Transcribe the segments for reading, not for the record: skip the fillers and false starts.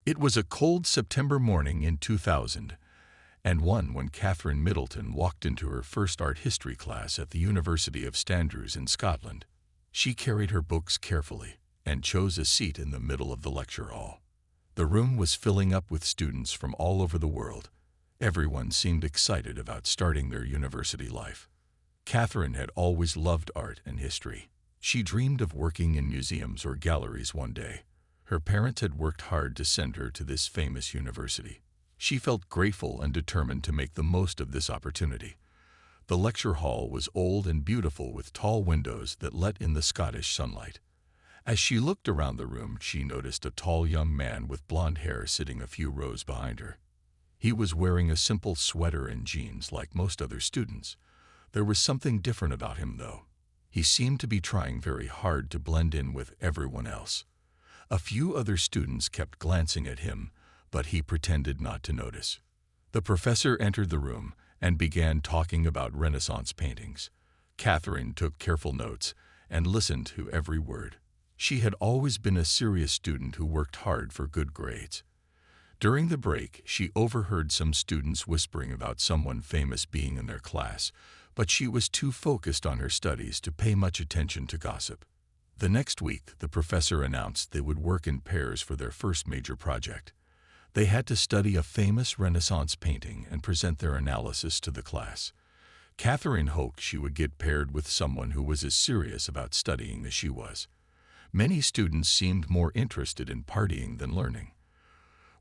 It was a cold September morning in 2000, and one when Catherine Middleton walked into her first art history class at the University of Standrews in Scotland. She carried her books carefully and chose a seat in the middle of the lecture hall. The room was filling up with students from all over the world. Everyone seemed excited about starting their university life. Catherine had always loved art and history. She dreamed of working in museums or galleries one day. Her parents had worked hard to send her to this famous university. She felt grateful and determined to make the most of this opportunity. The lecture hall was old and beautiful with tall windows that let in the Scottish sunlight. As she looked around the room, she noticed a tall young man with blonde hair sitting a few rows behind her. He was wearing a simple sweater and jeans like most other students. There was something different about him, though. He seemed to be trying very hard to blend in with everyone else. A few other students kept glancing at him, but he pretended not to notice. The professor entered the room and began talking about Renaissance paintings. Catherine took careful notes and listened to every word. She had always been a serious student who worked hard for good grades. During the break, she overheard some students whispering about someone famous being in their class, but she was too focused on her studies to pay much attention to gossip. The next week, the professor announced they would work in pairs for their first major project. They had to study a famous Renaissance painting and present their analysis to the class. Catherine hoped she would get paired with someone who was as serious about studying as she was. Many students seemed more interested in partying than learning.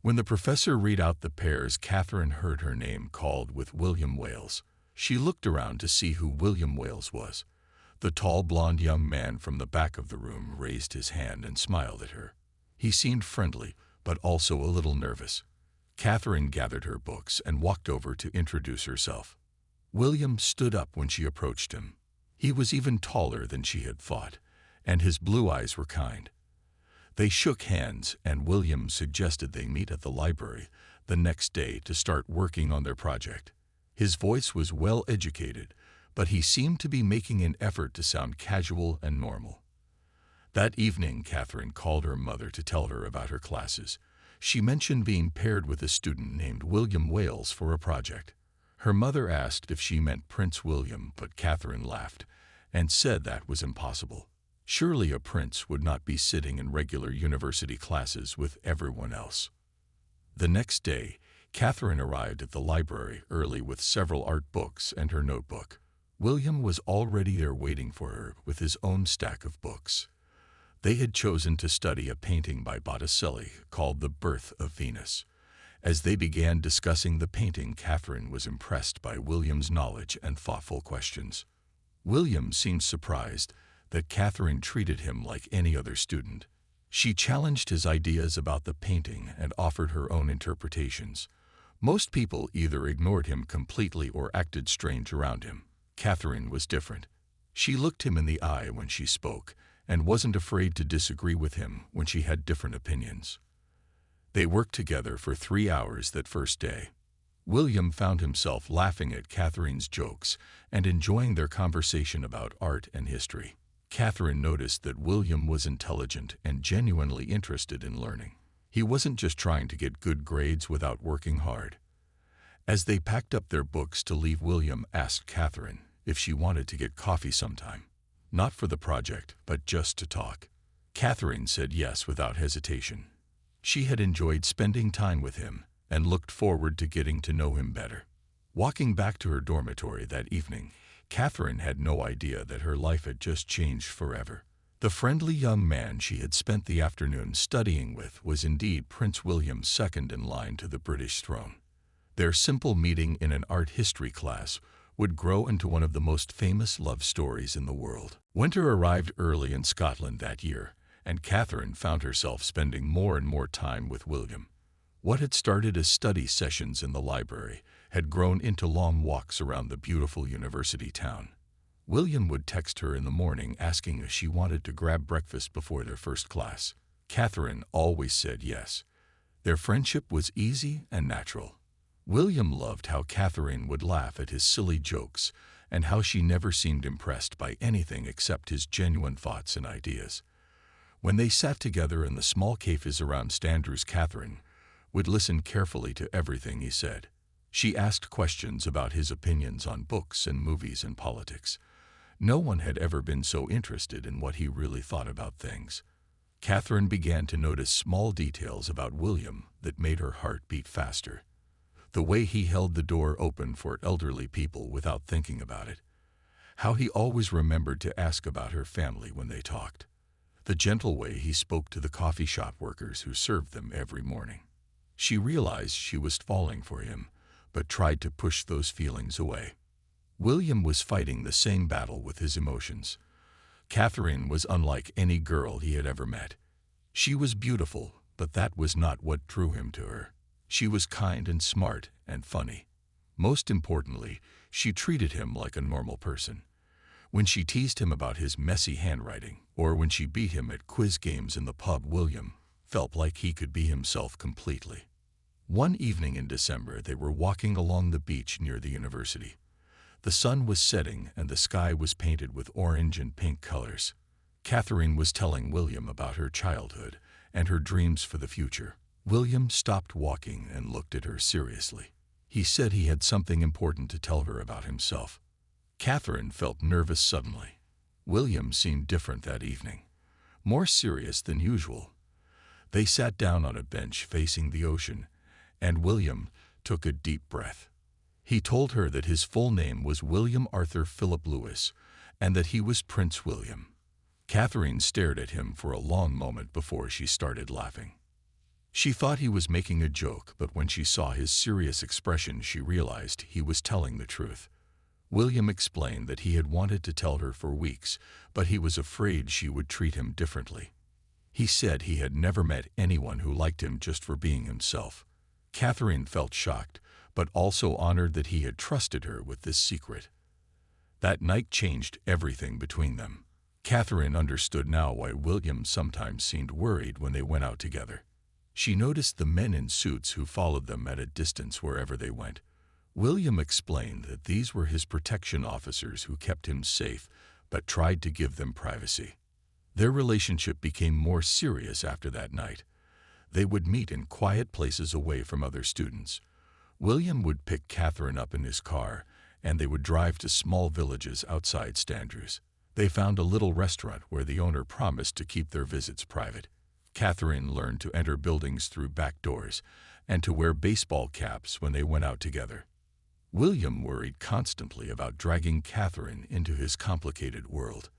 When the professor read out the pairs, Catherine heard her name called with William Wales. She looked around to see who William Wales was. The tall blonde young man from the back of the room raised his hand and smiled at her. He seemed friendly, but also a little nervous. Catherine gathered her books and walked over to introduce herself. William stood up when she approached him. He was even taller than she had thought, and his blue eyes were kind. They shook hands, and William suggested they meet at the library the next day to start working on their project. His voice was well-educated, but he seemed to be making an effort to sound casual and normal. That evening, Catherine called her mother to tell her about her classes. She mentioned being paired with a student named William Wales for a project. Her mother asked if she meant Prince William, but Catherine laughed and said that was impossible. Surely a prince would not be sitting in regular university classes with everyone else. The next day, Catherine arrived at the library early with several art books and her notebook. William was already there waiting for her with his own stack of books. They had chosen to study a painting by Botticelli called The Birth of Venus. As they began discussing the painting, Catherine was impressed by William's knowledge and thoughtful questions. William seemed surprised that Catherine treated him like any other student. She challenged his ideas about the painting and offered her own interpretations. Most people either ignored him completely or acted strange around him. Catherine was different. She looked him in the eye when she spoke and wasn't afraid to disagree with him when she had different opinions. They worked together for 3 hours that first day. William found himself laughing at Catherine's jokes and enjoying their conversation about art and history. Catherine noticed that William was intelligent and genuinely interested in learning. He wasn't just trying to get good grades without working hard. As they packed up their books to leave, William asked Catherine if she wanted to get coffee sometime. Not for the project, but just to talk. Catherine said yes without hesitation. She had enjoyed spending time with him and looked forward to getting to know him better. Walking back to her dormitory that evening, Catherine had no idea that her life had just changed forever. The friendly young man she had spent the afternoon studying with was indeed Prince William, second in line to the British throne. Their simple meeting in an art history class would grow into one of the most famous love stories in the world. Winter arrived early in Scotland that year, and Catherine found herself spending more and more time with William. What had started as study sessions in the library had grown into long walks around the beautiful university town. William would text her in the morning asking if she wanted to grab breakfast before their first class. Catherine always said yes. Their friendship was easy and natural. William loved how Catherine would laugh at his silly jokes and how she never seemed impressed by anything except his genuine thoughts and ideas. When they sat together in the small cafes around Standrews, Catherine would listen carefully to everything he said. She asked questions about his opinions on books and movies and politics. No one had ever been so interested in what he really thought about things. Catherine began to notice small details about William that made her heart beat faster. The way he held the door open for elderly people without thinking about it. How he always remembered to ask about her family when they talked. The gentle way he spoke to the coffee shop workers who served them every morning. She realized she was falling for him, but tried to push those feelings away. William was fighting the same battle with his emotions. Catherine was unlike any girl he had ever met. She was beautiful, but that was not what drew him to her. She was kind and smart and funny. Most importantly, she treated him like a normal person. When she teased him about his messy handwriting, or when she beat him at quiz games in the pub, William felt like he could be himself completely. One evening in December, they were walking along the beach near the university. The sun was setting and the sky was painted with orange and pink colors. Catherine was telling William about her childhood and her dreams for the future. William stopped walking and looked at her seriously. He said he had something important to tell her about himself. Catherine felt nervous suddenly. William seemed different that evening, more serious than usual. They sat down on a bench facing the ocean, and William took a deep breath. He told her that his full name was William Arthur Philip Lewis, and that he was Prince William. Catherine stared at him for a long moment before she started laughing. She thought he was making a joke, but when she saw his serious expression, she realized he was telling the truth. William explained that he had wanted to tell her for weeks, but he was afraid she would treat him differently. He said he had never met anyone who liked him just for being himself. Catherine felt shocked, but also honored that he had trusted her with this secret. That night changed everything between them. Catherine understood now why William sometimes seemed worried when they went out together. She noticed the men in suits who followed them at a distance wherever they went. William explained that these were his protection officers who kept him safe, but tried to give them privacy. Their relationship became more serious after that night. They would meet in quiet places away from other students. William would pick Catherine up in his car, and they would drive to small villages outside Standrews. They found a little restaurant where the owner promised to keep their visits private. Catherine learned to enter buildings through back doors and to wear baseball caps when they went out together. William worried constantly about dragging Catherine into his complicated world.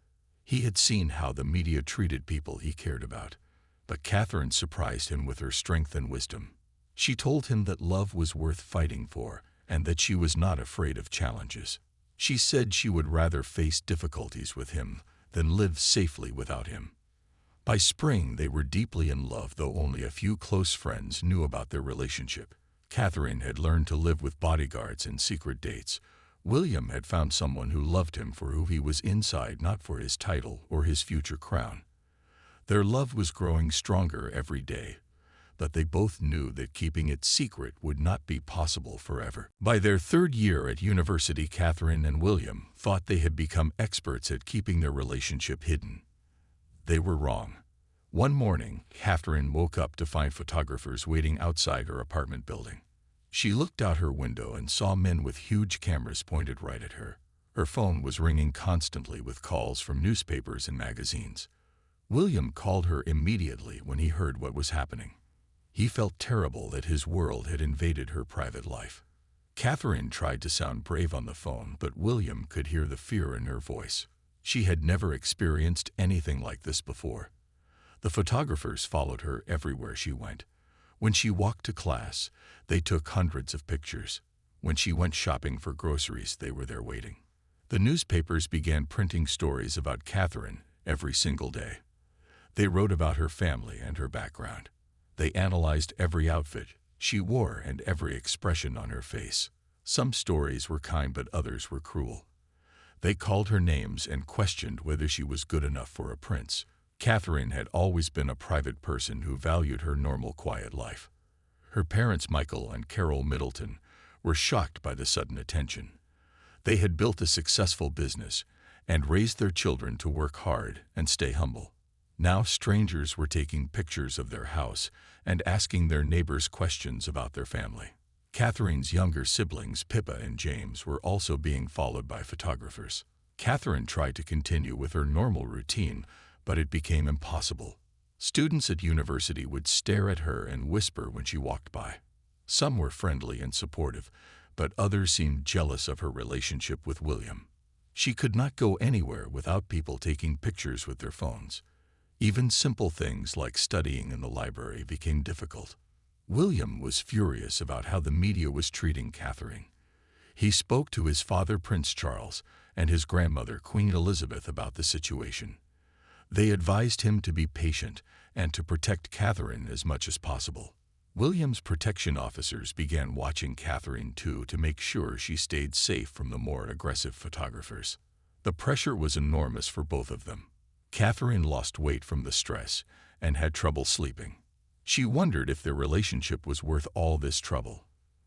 He had seen how the media treated people he cared about, but Catherine surprised him with her strength and wisdom. She told him that love was worth fighting for and that she was not afraid of challenges. She said she would rather face difficulties with him than live safely without him. By spring, they were deeply in love, though only a few close friends knew about their relationship. Catherine had learned to live with bodyguards and secret dates. William had found someone who loved him for who he was inside, not for his title or his future crown. Their love was growing stronger every day, but they both knew that keeping it secret would not be possible forever. By their third year at university, Catherine and William thought they had become experts at keeping their relationship hidden. They were wrong. One morning, Catherine woke up to find photographers waiting outside her apartment building. She looked out her window and saw men with huge cameras pointed right at her. Her phone was ringing constantly with calls from newspapers and magazines. William called her immediately when he heard what was happening. He felt terrible that his world had invaded her private life. Catherine tried to sound brave on the phone, but William could hear the fear in her voice. She had never experienced anything like this before. The photographers followed her everywhere she went. When she walked to class, they took hundreds of pictures. When she went shopping for groceries, they were there waiting. The newspapers began printing stories about Catherine every single day. They wrote about her family and her background. They analyzed every outfit she wore and every expression on her face. Some stories were kind, but others were cruel. They called her names and questioned whether she was good enough for a prince. Catherine had always been a private person who valued her normal, quiet life. Her parents, Michael and Carol Middleton, were shocked by the sudden attention. They had built a successful business and raised their children to work hard and stay humble. Now strangers were taking pictures of their house and asking their neighbors questions about their family. Catherine's younger siblings, Pippa and James, were also being followed by photographers. Catherine tried to continue with her normal routine, but it became impossible. Students at university would stare at her and whisper when she walked by. Some were friendly and supportive, but others seemed jealous of her relationship with William. She could not go anywhere without people taking pictures with their phones. Even simple things like studying in the library became difficult. William was furious about how the media was treating Catherine. He spoke to his father, Prince Charles, and his grandmother, Queen Elizabeth, about the situation. They advised him to be patient and to protect Catherine as much as possible. William's protection officers began watching Catherine too to make sure she stayed safe from the more aggressive photographers. The pressure was enormous for both of them. Catherine lost weight from the stress and had trouble sleeping. She wondered if their relationship was worth all this trouble.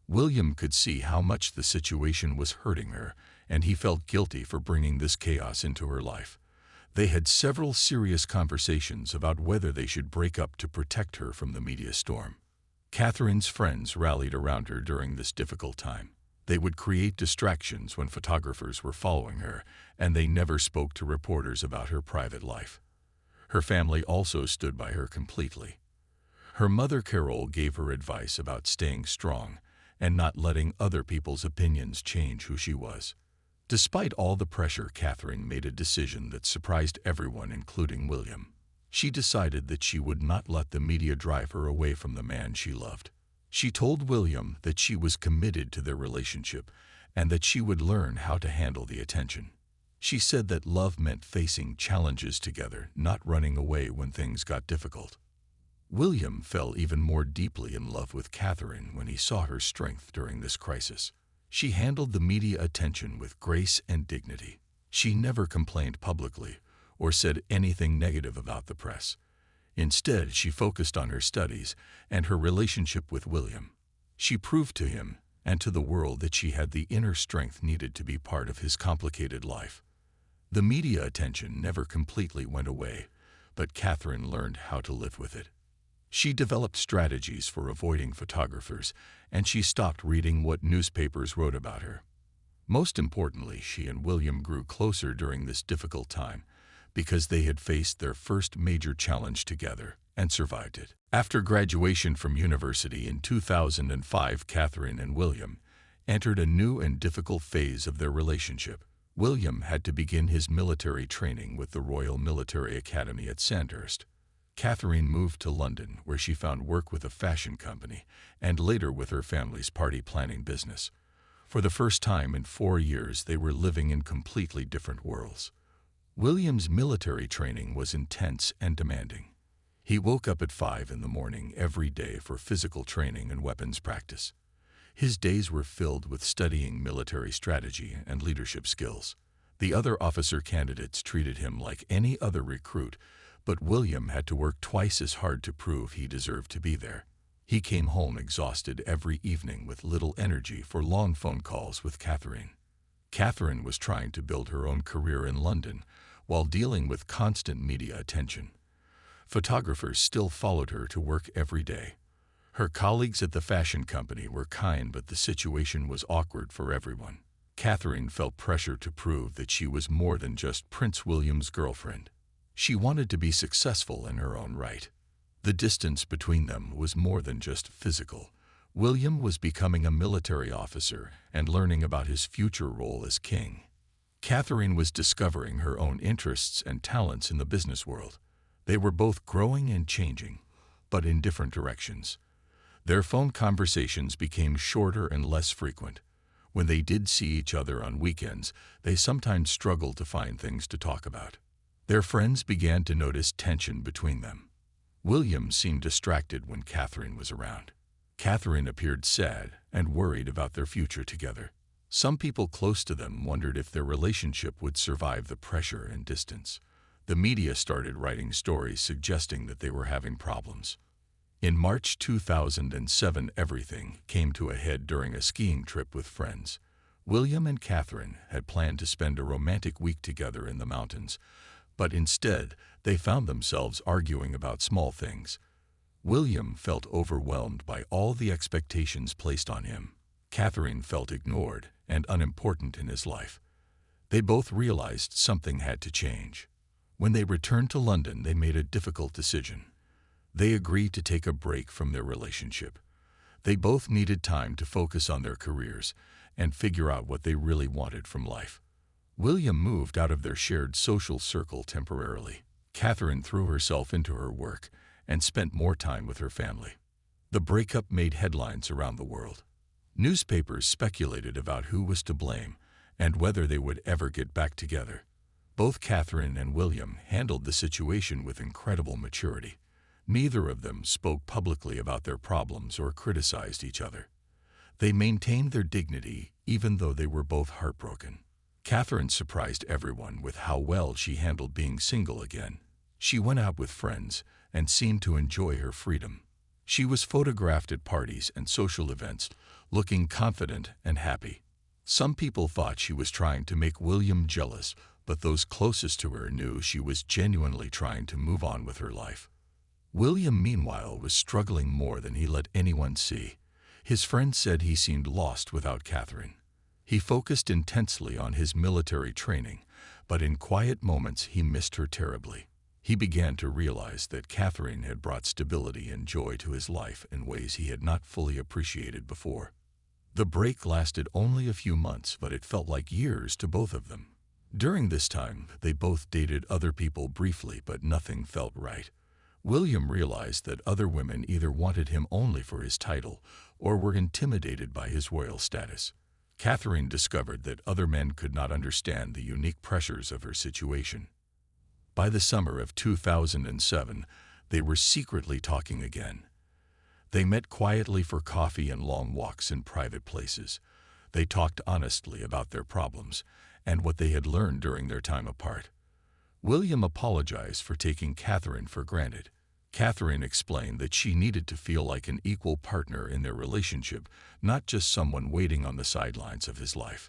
William could see how much the situation was hurting her, and he felt guilty for bringing this chaos into her life. They had several serious conversations about whether they should break up to protect her from the media storm. Catherine's friends rallied around her during this difficult time. They would create distractions when photographers were following her, and they never spoke to reporters about her private life. Her family also stood by her completely. Her mother, Carol, gave her advice about staying strong and not letting other people's opinions change who she was. Despite all the pressure, Catherine made a decision that surprised everyone, including William. She decided that she would not let the media drive her away from the man she loved. She told William that she was committed to their relationship and that she would learn how to handle the attention. She said that love meant facing challenges together, not running away when things got difficult. William fell even more deeply in love with Catherine when he saw her strength during this crisis. She handled the media attention with grace and dignity. She never complained publicly or said anything negative about the press. Instead, she focused on her studies and her relationship with William. She proved to him and to the world that she had the inner strength needed to be part of his complicated life. The media attention never completely went away, but Catherine learned how to live with it. She developed strategies for avoiding photographers, and she stopped reading what newspapers wrote about her. Most importantly, she and William grew closer during this difficult time because they had faced their first major challenge together and survived it. After graduation from university in 2005, Catherine and William entered a new and difficult phase of their relationship. William had to begin his military training with the Royal Military Academy at Sandhurst. Catherine moved to London, where she found work with a fashion company and later with her family's party planning business. For the first time in 4 years, they were living in completely different worlds. William's military training was intense and demanding. He woke up at 5 in the morning every day for physical training and weapons practice. His days were filled with studying military strategy and leadership skills. The other officer candidates treated him like any other recruit, but William had to work twice as hard to prove he deserved to be there. He came home exhausted every evening with little energy for long phone calls with Catherine. Catherine was trying to build her own career in London while dealing with constant media attention. Photographers still followed her to work every day. Her colleagues at the fashion company were kind, but the situation was awkward for everyone. Catherine felt pressure to prove that she was more than just Prince William's girlfriend. She wanted to be successful in her own right. The distance between them was more than just physical. William was becoming a military officer and learning about his future role as king. Catherine was discovering her own interests and talents in the business world. They were both growing and changing, but in different directions. Their phone conversations became shorter and less frequent. When they did see each other on weekends, they sometimes struggled to find things to talk about. Their friends began to notice tension between them. William seemed distracted when Catherine was around. Catherine appeared sad and worried about their future together. Some people close to them wondered if their relationship would survive the pressure and distance. The media started writing stories suggesting that they were having problems. In March 2007, everything came to a head during a skiing trip with friends. William and Catherine had planned to spend a romantic week together in the mountains, But instead, they found themselves arguing about small things. William felt overwhelmed by all the expectations placed on him. Catherine felt ignored and unimportant in his life. They both realized something had to change. When they returned to London, they made a difficult decision. They agreed to take a break from their relationship. They both needed time to focus on their careers and figure out what they really wanted from life. William moved out of their shared social circle temporarily. Catherine threw herself into her work and spent more time with her family. The breakup made headlines around the world. Newspapers speculated about who was to blame and whether they would ever get back together. Both Catherine and William handled the situation with incredible maturity. Neither of them spoke publicly about their problems or criticized each other. They maintained their dignity even though they were both heartbroken. Catherine surprised everyone with how well she handled being single again. She went out with friends and seemed to enjoy her freedom. She was photographed at parties and social events, looking confident and happy. Some people thought she was trying to make William jealous, but those closest to her knew she was genuinely trying to move on with her life. William, meanwhile, was struggling more than he let anyone see. His friends said he seemed lost without Catherine. He focused intensely on his military training, but in quiet moments he missed her terribly. He began to realize that Catherine had brought stability and joy to his life in ways he had not fully appreciated before. The break lasted only a few months, but it felt like years to both of them. During this time, they both dated other people briefly, but nothing felt right. William realized that other women either wanted him only for his title or were intimidated by his royal status. Catherine discovered that other men could not understand the unique pressures of her situation. By the summer of 2007, they were secretly talking again. They met quietly for coffee and long walks in private places. They talked honestly about their problems and what they had learned during their time apart. William apologized for taking Catherine for granted. Catherine explained that she needed to feel like an equal partner in their relationship, not just someone waiting on the sidelines of his life.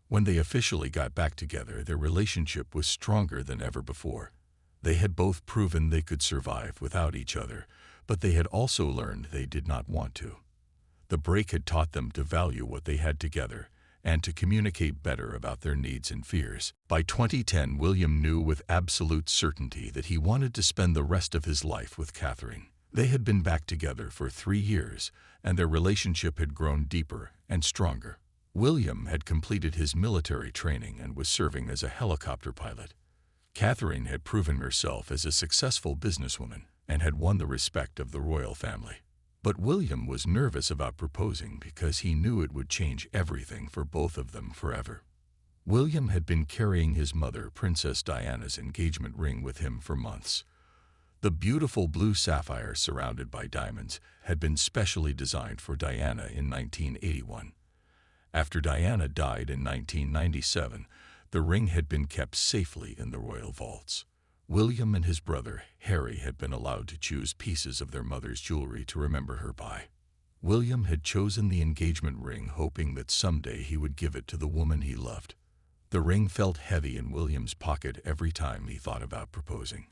When they officially got back together, their relationship was stronger than ever before. They had both proven they could survive without each other, but they had also learned they did not want to. The break had taught them to value what they had together and to communicate better about their needs and fears. By 2010, William knew with absolute certainty that he wanted to spend the rest of his life with Catherine. They had been back together for 3 years, and their relationship had grown deeper and stronger. William had completed his military training and was serving as a helicopter pilot. Catherine had proven herself as a successful businesswoman and had won the respect of the royal family. But William was nervous about proposing because he knew it would change everything for both of them forever. William had been carrying his mother, Princess Diana's engagement ring with him for months. The beautiful blue sapphire surrounded by diamonds had been specially designed for Diana in 1981. After Diana died in 1997, the ring had been kept safely in the royal vaults. William and his brother, Harry, had been allowed to choose pieces of their mother's jewelry to remember her by. William had chosen the engagement ring, hoping that someday he would give it to the woman he loved. The ring felt heavy in William's pocket every time he thought about proposing.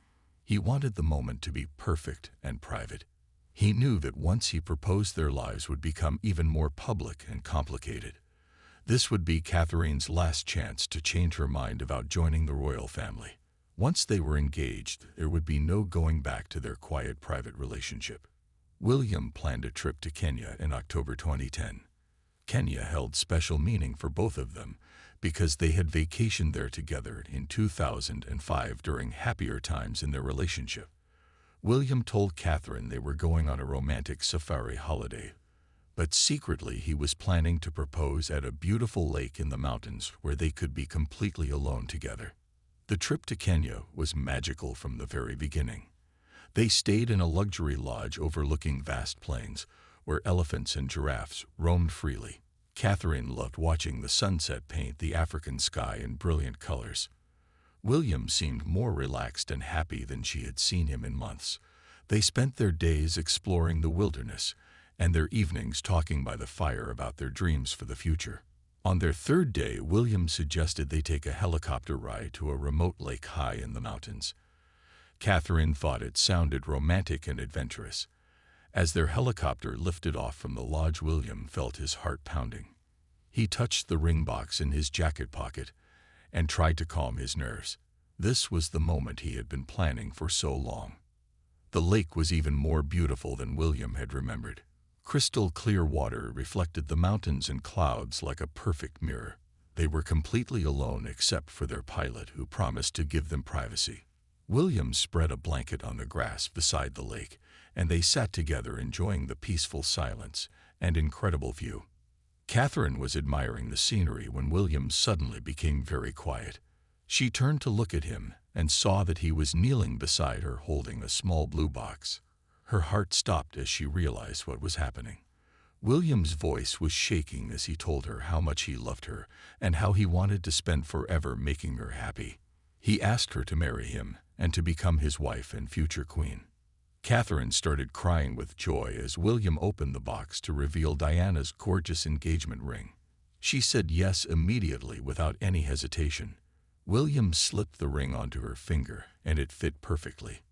He wanted the moment to be perfect and private. He knew that once he proposed, their lives would become even more public and complicated. This would be Catherine's last chance to change her mind about joining the royal family. Once they were engaged, there would be no going back to their quiet private relationship. William planned a trip to Kenya in October 2010. Kenya held special meaning for both of them because they had vacationed there together in 2005 during happier times in their relationship. William told Catherine they were going on a romantic safari holiday, but secretly he was planning to propose at a beautiful lake in the mountains where they could be completely alone together. The trip to Kenya was magical from the very beginning. They stayed in a luxury lodge overlooking vast plains, where elephants and giraffes roamed freely. Catherine loved watching the sunset paint the African sky in brilliant colors. William seemed more relaxed and happy than she had seen him in months. They spent their days exploring the wilderness and their evenings talking by the fire about their dreams for the future. On their third day, William suggested they take a helicopter ride to a remote lake high in the mountains. Catherine thought it sounded romantic and adventurous. As their helicopter lifted off from the lodge, William felt his heart pounding. He touched the ring box in his jacket pocket and tried to calm his nerves. This was the moment he had been planning for so long. The lake was even more beautiful than William had remembered. Crystal clear water reflected the mountains and clouds like a perfect mirror. They were completely alone except for their pilot, who promised to give them privacy. William spread a blanket on the grass beside the lake, and they sat together enjoying the peaceful silence and incredible view. Catherine was admiring the scenery when William suddenly became very quiet. She turned to look at him and saw that he was kneeling beside her holding a small blue box. Her heart stopped as she realized what was happening. William's voice was shaking as he told her how much he loved her and how he wanted to spend forever making her happy. He asked her to marry him and to become his wife and future queen. Catherine started crying with joy as William opened the box to reveal Diana's gorgeous engagement ring. She said yes immediately without any hesitation. William slipped the ring onto her finger, and it fit perfectly.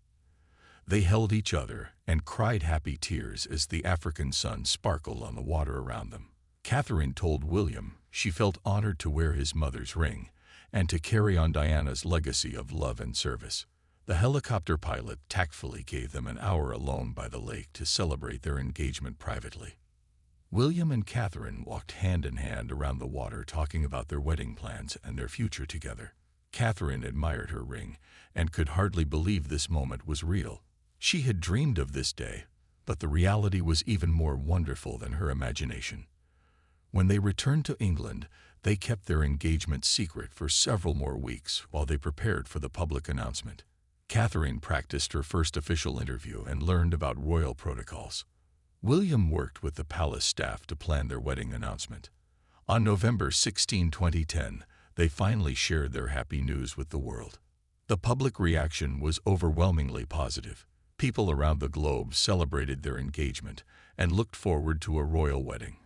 They held each other and cried happy tears as the African sun sparkled on the water around them. Catherine told William she felt honored to wear his mother's ring and to carry on Diana's legacy of love and service. The helicopter pilot tactfully gave them an hour alone by the lake to celebrate their engagement privately. William and Catherine walked hand in hand around the water, talking about their wedding plans and their future together. Catherine admired her ring and could hardly believe this moment was real. She had dreamed of this day, but the reality was even more wonderful than her imagination. When they returned to England, they kept their engagement secret for several more weeks while they prepared for the public announcement. Catherine practiced her first official interview and learned about royal protocols. William worked with the palace staff to plan their wedding announcement. On November 16, 2010, they finally shared their happy news with the world. The public reaction was overwhelmingly positive. People around the globe celebrated their engagement and looked forward to a royal wedding.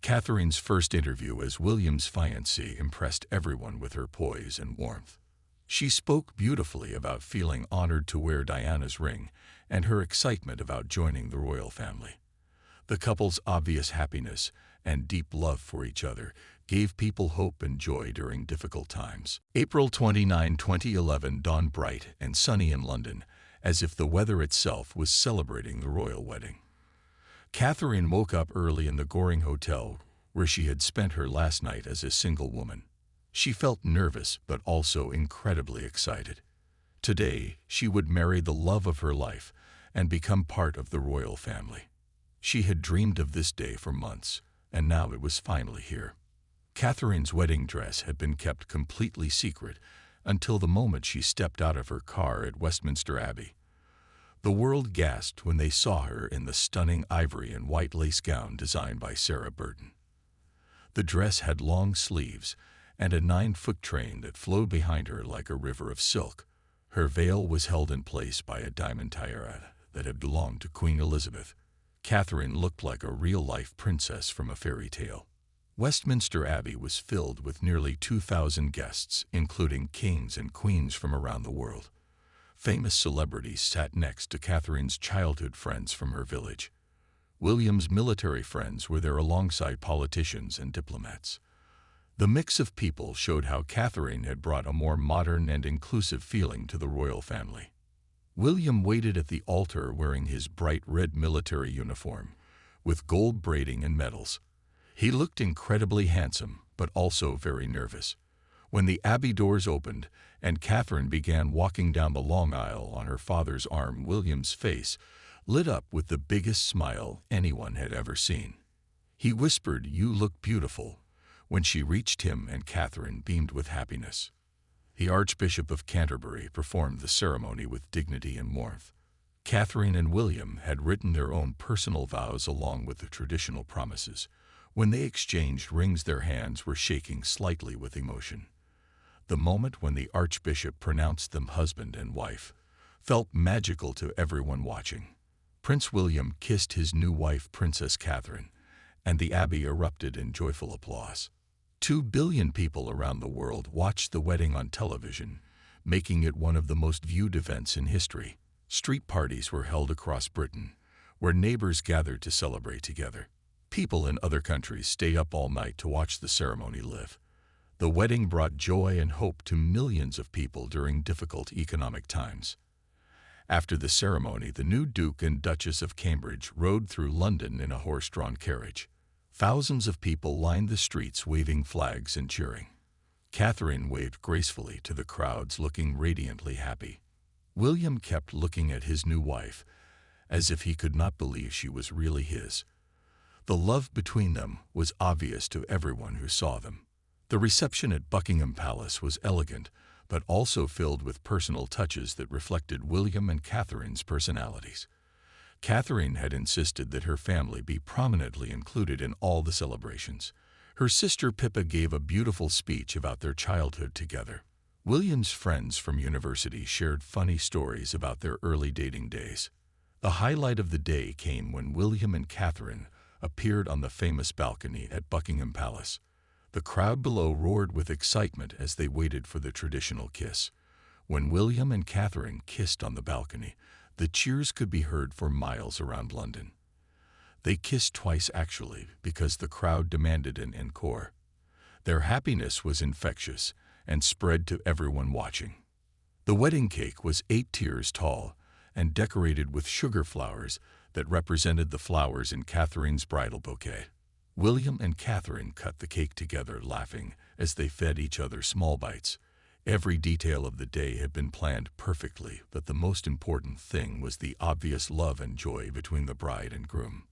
Catherine's first interview as William's fiancée impressed everyone with her poise and warmth. She spoke beautifully about feeling honored to wear Diana's ring and her excitement about joining the royal family. The couple's obvious happiness and deep love for each other gave people hope and joy during difficult times. April 29, 2011 dawned bright and sunny in London, as if the weather itself was celebrating the royal wedding. Catherine woke up early in the Goring Hotel, where she had spent her last night as a single woman. She felt nervous but also incredibly excited. Today, she would marry the love of her life and become part of the royal family. She had dreamed of this day for months, and now it was finally here. Catherine's wedding dress had been kept completely secret until the moment she stepped out of her car at Westminster Abbey. The world gasped when they saw her in the stunning ivory and white lace gown designed by Sarah Burton. The dress had long sleeves and a 9-foot train that flowed behind her like a river of silk. Her veil was held in place by a diamond tiara that had belonged to Queen Elizabeth. Catherine looked like a real-life princess from a fairy tale. Westminster Abbey was filled with nearly 2,000 guests, including kings and queens from around the world. Famous celebrities sat next to Catherine's childhood friends from her village. William's military friends were there alongside politicians and diplomats. The mix of people showed how Catherine had brought a more modern and inclusive feeling to the royal family. William waited at the altar wearing his bright red military uniform, with gold braiding and medals. He looked incredibly handsome, but also very nervous. When the abbey doors opened and Catherine began walking down the long aisle on her father's arm, William's face lit up with the biggest smile anyone had ever seen. He whispered, "You look beautiful," when she reached him, and Catherine beamed with happiness. The Archbishop of Canterbury performed the ceremony with dignity and warmth. Catherine and William had written their own personal vows along with the traditional promises. When they exchanged rings, their hands were shaking slightly with emotion. The moment when the Archbishop pronounced them husband and wife felt magical to everyone watching. Prince William kissed his new wife, Princess Catherine, and the abbey erupted in joyful applause. 2 billion people around the world watched the wedding on television, making it one of the most viewed events in history. Street parties were held across Britain, where neighbors gathered to celebrate together. People in other countries stayed up all night to watch the ceremony live. The wedding brought joy and hope to millions of people during difficult economic times. After the ceremony, the new Duke and Duchess of Cambridge rode through London in a horse-drawn carriage. Thousands of people lined the streets waving flags and cheering. Catherine waved gracefully to the crowds, looking radiantly happy. William kept looking at his new wife, as if he could not believe she was really his. The love between them was obvious to everyone who saw them. The reception at Buckingham Palace was elegant, but also filled with personal touches that reflected William and Catherine's personalities. Catherine had insisted that her family be prominently included in all the celebrations. Her sister Pippa gave a beautiful speech about their childhood together. William's friends from university shared funny stories about their early dating days. The highlight of the day came when William and Catherine appeared on the famous balcony at Buckingham Palace. The crowd below roared with excitement as they waited for the traditional kiss. When William and Catherine kissed on the balcony, the cheers could be heard for miles around London. They kissed twice actually, because the crowd demanded an encore. Their happiness was infectious and spread to everyone watching. The wedding cake was 8 tiers tall and decorated with sugar flowers that represented the flowers in Catherine's bridal bouquet. William and Catherine cut the cake together, laughing as they fed each other small bites. Every detail of the day had been planned perfectly, but the most important thing was the obvious love and joy between the bride and groom.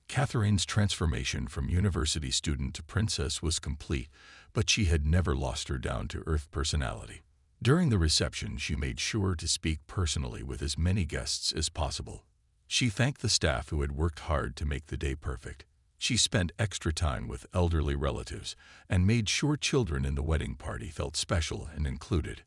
Catherine's transformation from university student to princess was complete, but she had never lost her down-to-earth personality. During the reception, she made sure to speak personally with as many guests as possible. She thanked the staff who had worked hard to make the day perfect. She spent extra time with elderly relatives and made sure children in the wedding party felt special and included.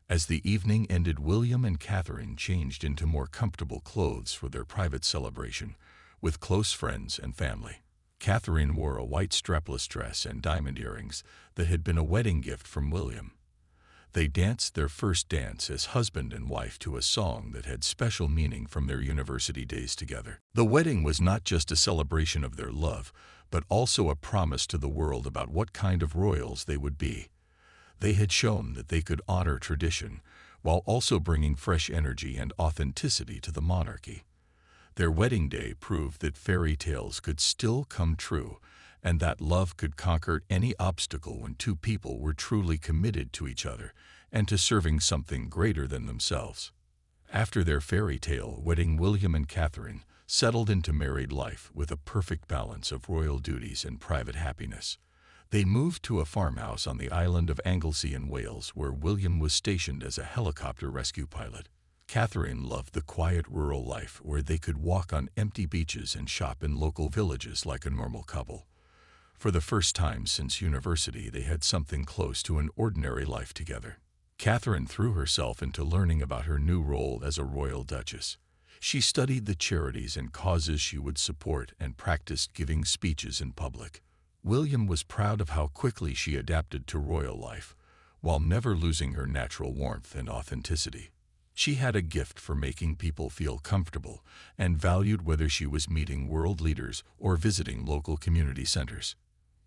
As the evening ended, William and Catherine changed into more comfortable clothes for their private celebration with close friends and family. Catherine wore a white strapless dress and diamond earrings that had been a wedding gift from William. They danced their first dance as husband and wife to a song that had special meaning from their university days together. The wedding was not just a celebration of their love, but also a promise to the world about what kind of royals they would be. They had shown that they could honor tradition while also bringing fresh energy and authenticity to the monarchy. Their wedding day proved that fairy tales could still come true, and that love could conquer any obstacle when two people were truly committed to each other and to serving something greater than themselves. After their fairy tale wedding, William and Catherine settled into married life with a perfect balance of royal duties and private happiness. They moved to a farmhouse on the island of Anglesey in Wales, where William was stationed as a helicopter rescue pilot. Catherine loved the quiet rural life where they could walk on empty beaches and shop in local villages like a normal couple. For the first time since university, they had something close to an ordinary life together. Catherine threw herself into learning about her new role as a royal duchess. She studied the charities and causes she would support and practiced giving speeches in public. William was proud of how quickly she adapted to royal life, while never losing her natural warmth and authenticity. She had a gift for making people feel comfortable and valued whether she was meeting world leaders or visiting local community centers.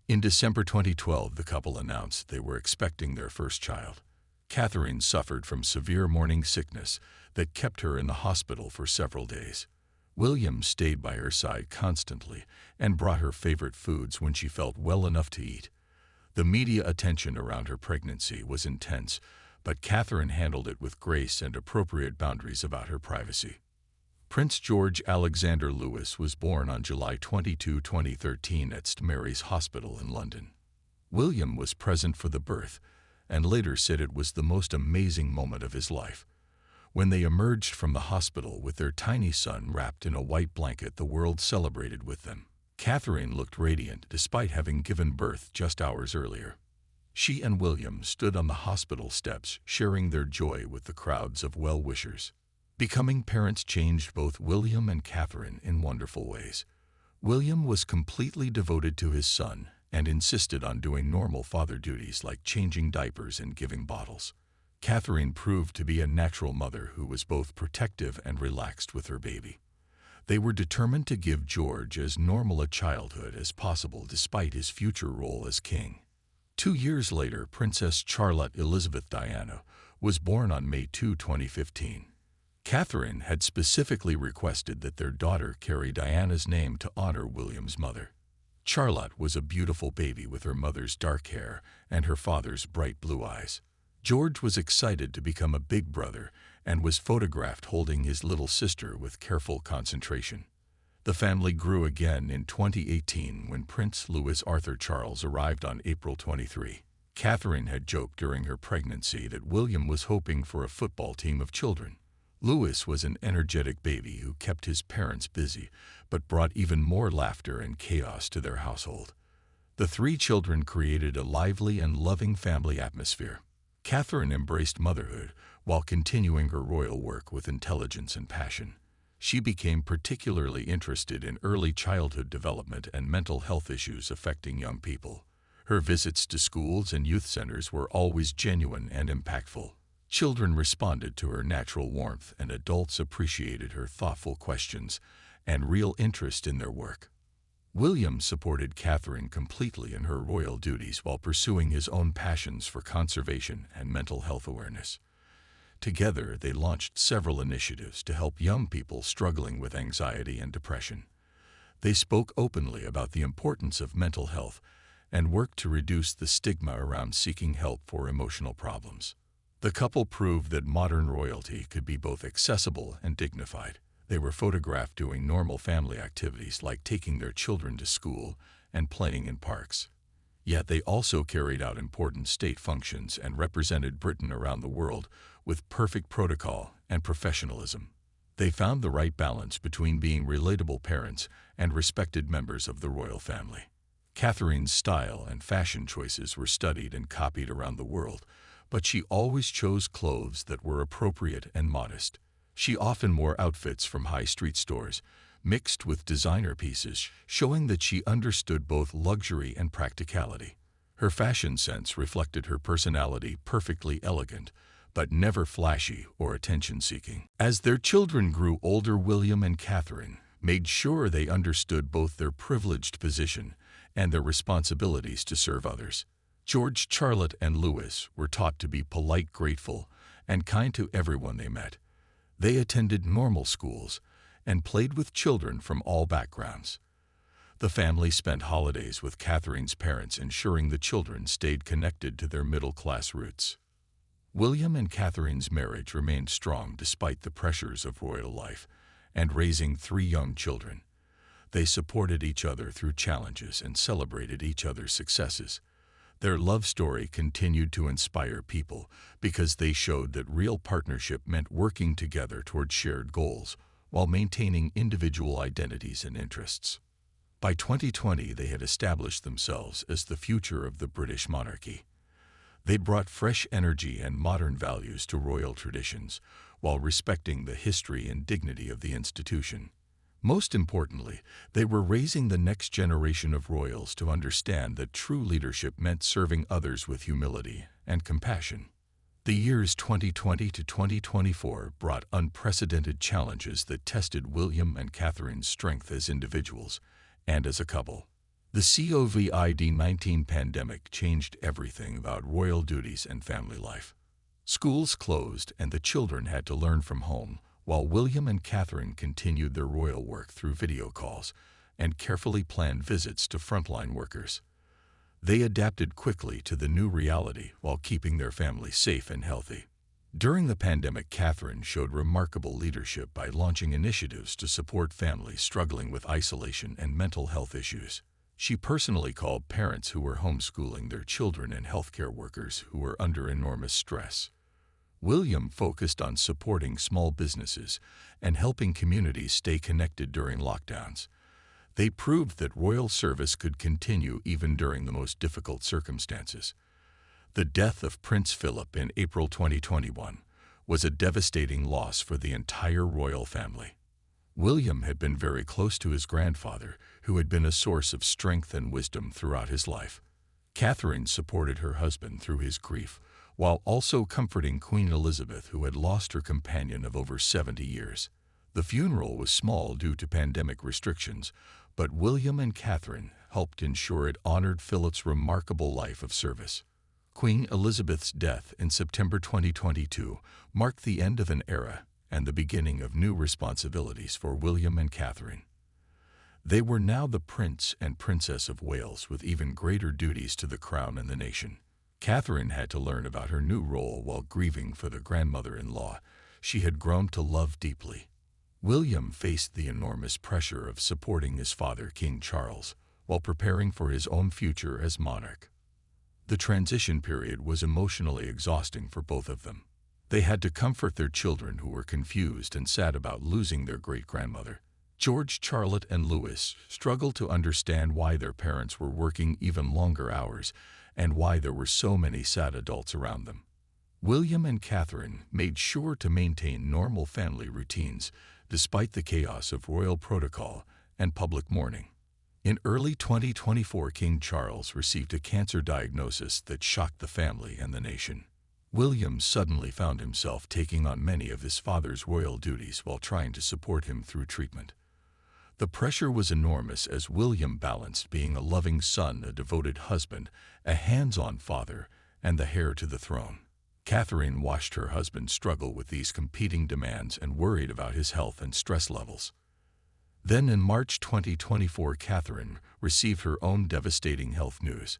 In December 2012, the couple announced they were expecting their first child. Catherine suffered from severe morning sickness that kept her in the hospital for several days. William stayed by her side constantly and brought her favorite foods when she felt well enough to eat. The media attention around her pregnancy was intense, but Catherine handled it with grace and appropriate boundaries about her privacy. Prince George Alexander Louis was born on July 22, 2013 at St. Mary's Hospital in London. William was present for the birth and later said it was the most amazing moment of his life. When they emerged from the hospital with their tiny son wrapped in a white blanket, the world celebrated with them. Catherine looked radiant despite having given birth just hours earlier. She and William stood on the hospital steps, sharing their joy with the crowds of well-wishers. Becoming parents changed both William and Catherine in wonderful ways. William was completely devoted to his son and insisted on doing normal father duties like changing diapers and giving bottles. Catherine proved to be a natural mother who was both protective and relaxed with her baby. They were determined to give George as normal a childhood as possible despite his future role as king. 2 years later, Princess Charlotte Elizabeth Diana was born on May 2, 2015. Catherine had specifically requested that their daughter carry Diana's name to honor William's mother. Charlotte was a beautiful baby with her mother's dark hair and her father's bright blue eyes. George was excited to become a big brother and was photographed holding his little sister with careful concentration. The family grew again in 2018 when Prince Louis Arthur Charles arrived on April 23. Catherine had joked during her pregnancy that William was hoping for a football team of children. Louis was an energetic baby who kept his parents busy, but brought even more laughter and chaos to their household. The 3 children created a lively and loving family atmosphere. Catherine embraced motherhood while continuing her royal work with intelligence and passion. She became particularly interested in early childhood development and mental health issues affecting young people. Her visits to schools and youth centers were always genuine and impactful. Children responded to her natural warmth, and adults appreciated her thoughtful questions and real interest in their work. William supported Catherine completely in her royal duties while pursuing his own passions for conservation and mental health awareness. Together, they launched several initiatives to help young people struggling with anxiety and depression. They spoke openly about the importance of mental health and worked to reduce the stigma around seeking help for emotional problems. The couple proved that modern royalty could be both accessible and dignified. They were photographed doing normal family activities like taking their children to school and playing in parks. Yet they also carried out important state functions and represented Britain around the world with perfect protocol and professionalism. They found the right balance between being relatable parents and respected members of the royal family. Catherine's style and fashion choices were studied and copied around the world, but she always chose clothes that were appropriate and modest. She often wore outfits from high street stores, mixed with designer pieces, showing that she understood both luxury and practicality. Her fashion sense reflected her personality, perfectly elegant, but never flashy or attention-seeking. As their children grew older, William and Catherine made sure they understood both their privileged position and their responsibilities to serve others. George, Charlotte, and Louis were taught to be polite, grateful, and kind to everyone they met. They attended normal schools and played with children from all backgrounds. The family spent holidays with Catherine's parents, ensuring the children stayed connected to their middle-class roots. William and Catherine's marriage remained strong despite the pressures of royal life and raising 3 young children. They supported each other through challenges and celebrated each other's successes. Their love story continued to inspire people because they showed that real partnership meant working together toward shared goals while maintaining individual identities and interests. By 2020, they had established themselves as the future of the British monarchy. They brought fresh energy and modern values to royal traditions while respecting the history and dignity of the institution. Most importantly, they were raising the next generation of royals to understand that true leadership meant serving others with humility and compassion. The years 2020 to 2024 brought unprecedented challenges that tested William and Catherine's strength as individuals and as a couple. The COVID-19 pandemic changed everything about royal duties and family life. Schools closed and the children had to learn from home, while William and Catherine continued their royal work through video calls and carefully planned visits to frontline workers. They adapted quickly to the new reality while keeping their family safe and healthy. During the pandemic, Catherine showed remarkable leadership by launching initiatives to support families struggling with isolation and mental health issues. She personally called parents who were homeschooling their children and healthcare workers who were under enormous stress. William focused on supporting small businesses and helping communities stay connected during lockdowns. They proved that royal service could continue even during the most difficult circumstances. The death of Prince Philip in April 2021 was a devastating loss for the entire royal family. William had been very close to his grandfather, who had been a source of strength and wisdom throughout his life. Catherine supported her husband through his grief, while also comforting Queen Elizabeth, who had lost her companion of over 70 years. The funeral was small due to pandemic restrictions, but William and Catherine helped ensure it honored Philip's remarkable life of service. Queen Elizabeth's death in September 2022 marked the end of an era and the beginning of new responsibilities for William and Catherine. They were now the Prince and Princess of Wales, with even greater duties to the crown and the nation. Catherine had to learn about her new role while grieving for the grandmother-in-law she had grown to love deeply. William faced the enormous pressure of supporting his father, King Charles, while preparing for his own future as monarch. The transition period was emotionally exhausting for both of them. They had to comfort their children, who were confused and sad about losing their great-grandmother. George, Charlotte, and Louis struggled to understand why their parents were working even longer hours and why there were so many sad adults around them. William and Catherine made sure to maintain normal family routines despite the chaos of royal protocol and public mourning. In early 2024, King Charles received a cancer diagnosis that shocked the family and the nation. William suddenly found himself taking on many of his father's royal duties while trying to support him through treatment. The pressure was enormous as William balanced being a loving son, a devoted husband, a hands-on father, and the heir to the throne. Catherine watched her husband struggle with these competing demands and worried about his health and stress levels. Then in March 2024, Catherine received her own devastating health news.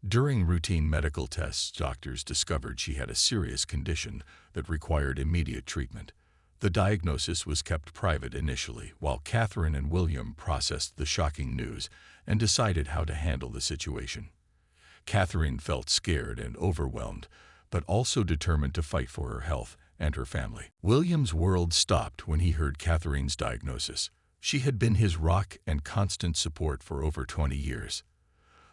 During routine medical tests, doctors discovered she had a serious condition that required immediate treatment. The diagnosis was kept private initially, while Catherine and William processed the shocking news and decided how to handle the situation. Catherine felt scared and overwhelmed, but also determined to fight for her health and her family. William's world stopped when he heard Catherine's diagnosis. She had been his rock and constant support for over 20 years.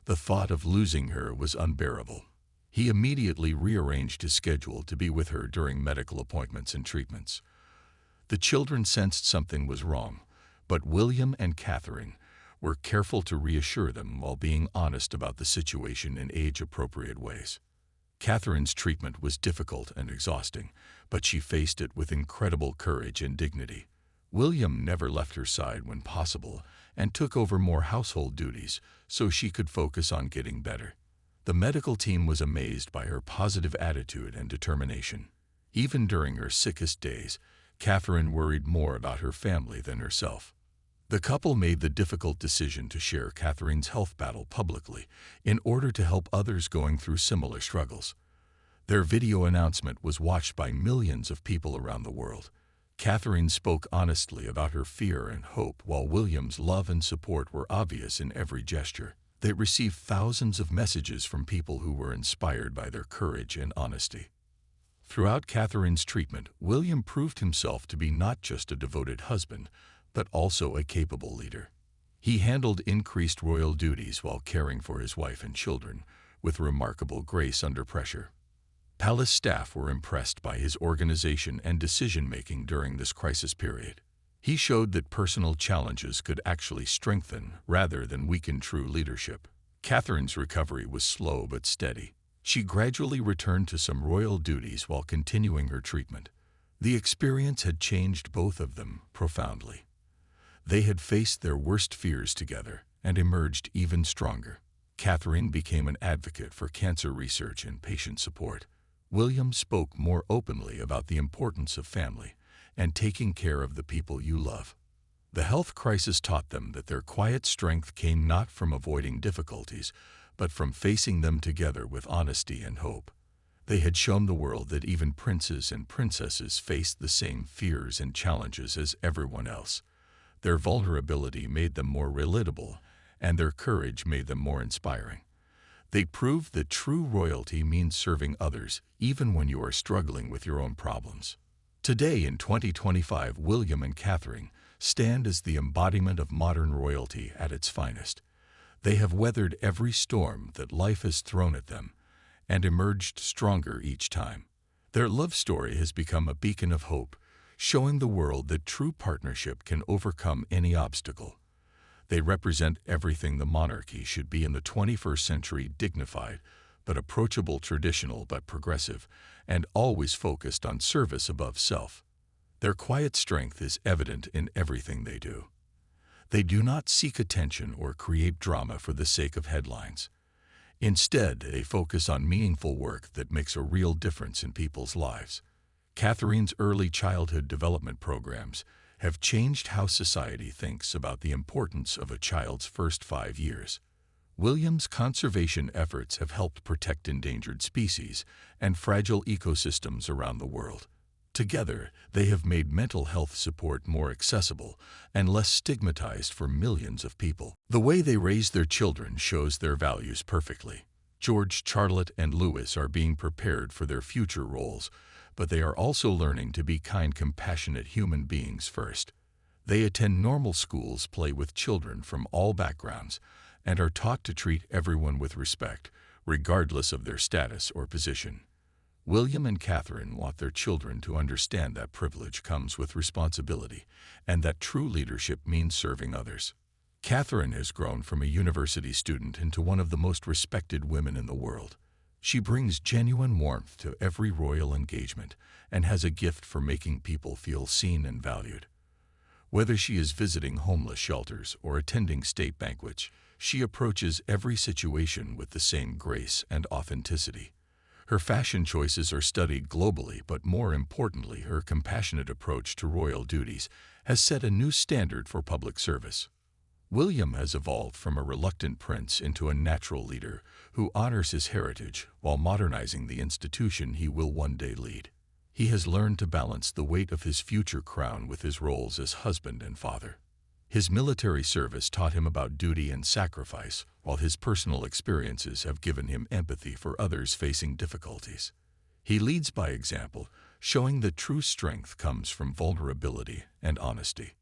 The thought of losing her was unbearable. He immediately rearranged his schedule to be with her during medical appointments and treatments. The children sensed something was wrong, but William and Catherine were careful to reassure them while being honest about the situation in age-appropriate ways. Catherine's treatment was difficult and exhausting, but she faced it with incredible courage and dignity. William never left her side when possible and took over more household duties so she could focus on getting better. The medical team was amazed by her positive attitude and determination. Even during her sickest days, Catherine worried more about her family than herself. The couple made the difficult decision to share Catherine's health battle publicly in order to help others going through similar struggles. Their video announcement was watched by millions of people around the world. Catherine spoke honestly about her fear and hope, while William's love and support were obvious in every gesture. They received thousands of messages from people who were inspired by their courage and honesty. Throughout Catherine's treatment, William proved himself to be not just a devoted husband, but also a capable leader. He handled increased royal duties while caring for his wife and children, with remarkable grace under pressure. Palace staff were impressed by his organization and decision-making during this crisis period. He showed that personal challenges could actually strengthen rather than weaken true leadership. Catherine's recovery was slow but steady. She gradually returned to some royal duties while continuing her treatment. The experience had changed both of them profoundly. They had faced their worst fears together and emerged even stronger. Catherine became an advocate for cancer research and patient support. William spoke more openly about the importance of family and taking care of the people you love. The health crisis taught them that their quiet strength came not from avoiding difficulties, but from facing them together with honesty and hope. They had shown the world that even princes and princesses faced the same fears and challenges as everyone else. Their vulnerability made them more relatable, and their courage made them more inspiring. They proved that true royalty means serving others, even when you are struggling with your own problems. Today in 2025, William and Catherine stand as the embodiment of modern royalty at its finest. They have weathered every storm that life has thrown at them and emerged stronger each time. Their love story has become a beacon of hope, showing the world that true partnership can overcome any obstacle. They represent everything the monarchy should be in the 21st century: dignified, but approachable, traditional but progressive, and always focused on service above self. Their quiet strength is evident in everything they do. They do not seek attention or create drama for the sake of headlines. Instead, they focus on meaningful work that makes a real difference in people's lives. Catherine's early childhood development programs have changed how society thinks about the importance of a child's first 5 years. William's conservation efforts have helped protect endangered species and fragile ecosystems around the world. Together, they have made mental health support more accessible and less stigmatized for millions of people. The way they raise their children shows their values perfectly. George, Charlotte, and Louis are being prepared for their future roles, but they are also learning to be kind, compassionate human beings first. They attend normal schools, play with children from all backgrounds, and are taught to treat everyone with respect, regardless of their status or position. William and Catherine want their children to understand that privilege comes with responsibility, and that true leadership means serving others. Catherine has grown from a university student into one of the most respected women in the world. She brings genuine warmth to every royal engagement and has a gift for making people feel seen and valued. Whether she is visiting homeless shelters or attending state banquets, she approaches every situation with the same grace and authenticity. Her fashion choices are studied globally, but more importantly, her compassionate approach to royal duties has set a new standard for public service. William has evolved from a reluctant prince into a natural leader who honors his heritage while modernizing the institution he will one day lead. He has learned to balance the weight of his future crown with his roles as husband and father. His military service taught him about duty and sacrifice, while his personal experiences have given him empathy for others facing difficulties. He leads by example, showing that true strength comes from vulnerability and honesty.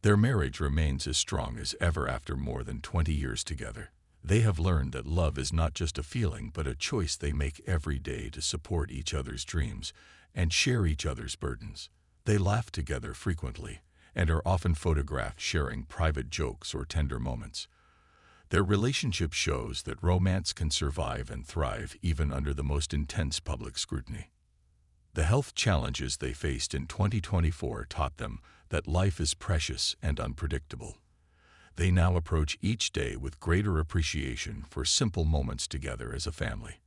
Their marriage remains as strong as ever after more than 20 years together. They have learned that love is not just a feeling, but a choice they make every day to support each other's dreams and share each other's burdens. They laugh together frequently and are often photographed sharing private jokes or tender moments. Their relationship shows that romance can survive and thrive even under the most intense public scrutiny. The health challenges they faced in 2024 taught them that life is precious and unpredictable. They now approach each day with greater appreciation for simple moments together as a family.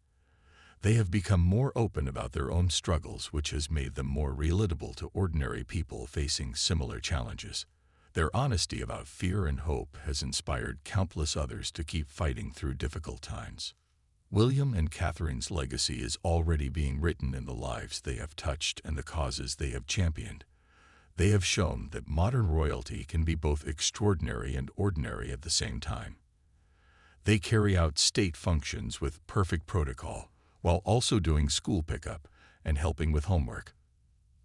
They have become more open about their own struggles, which has made them more relatable to ordinary people facing similar challenges. Their honesty about fear and hope has inspired countless others to keep fighting through difficult times. William and Catherine's legacy is already being written in the lives they have touched and the causes they have championed. They have shown that modern royalty can be both extraordinary and ordinary at the same time. They carry out state functions with perfect protocol, while also doing school pickup and helping with homework.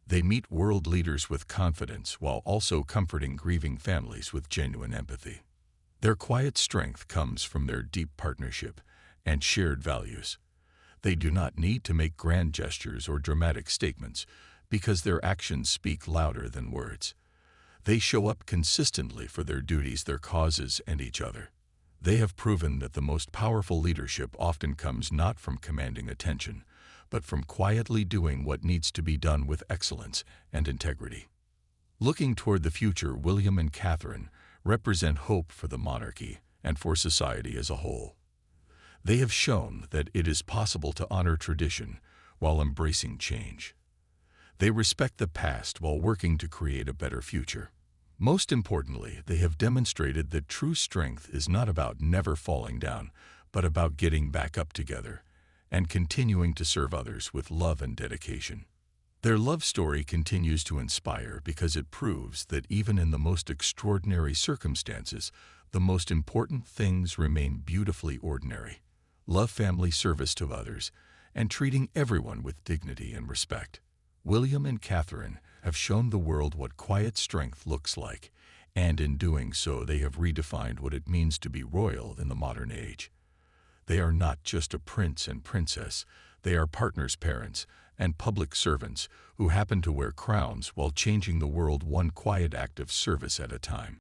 They meet world leaders with confidence while also comforting grieving families with genuine empathy. Their quiet strength comes from their deep partnership and shared values. They do not need to make grand gestures or dramatic statements because their actions speak louder than words. They show up consistently for their duties, their causes, and each other. They have proven that the most powerful leadership often comes not from commanding attention, but from quietly doing what needs to be done with excellence and integrity. Looking toward the future, William and Catherine represent hope for the monarchy and for society as a whole. They have shown that it is possible to honor tradition while embracing change. They respect the past while working to create a better future. Most importantly, they have demonstrated that true strength is not about never falling down, but about getting back up together and continuing to serve others with love and dedication. Their love story continues to inspire because it proves that even in the most extraordinary circumstances, the most important things remain beautifully ordinary. Love, family, service to others, and treating everyone with dignity and respect. William and Catherine have shown the world what quiet strength looks like, and in doing so they have redefined what it means to be royal in the modern age. They are not just a prince and princess, They are partners' parents and public servants who happen to wear crowns while changing the world one quiet act of service at a time.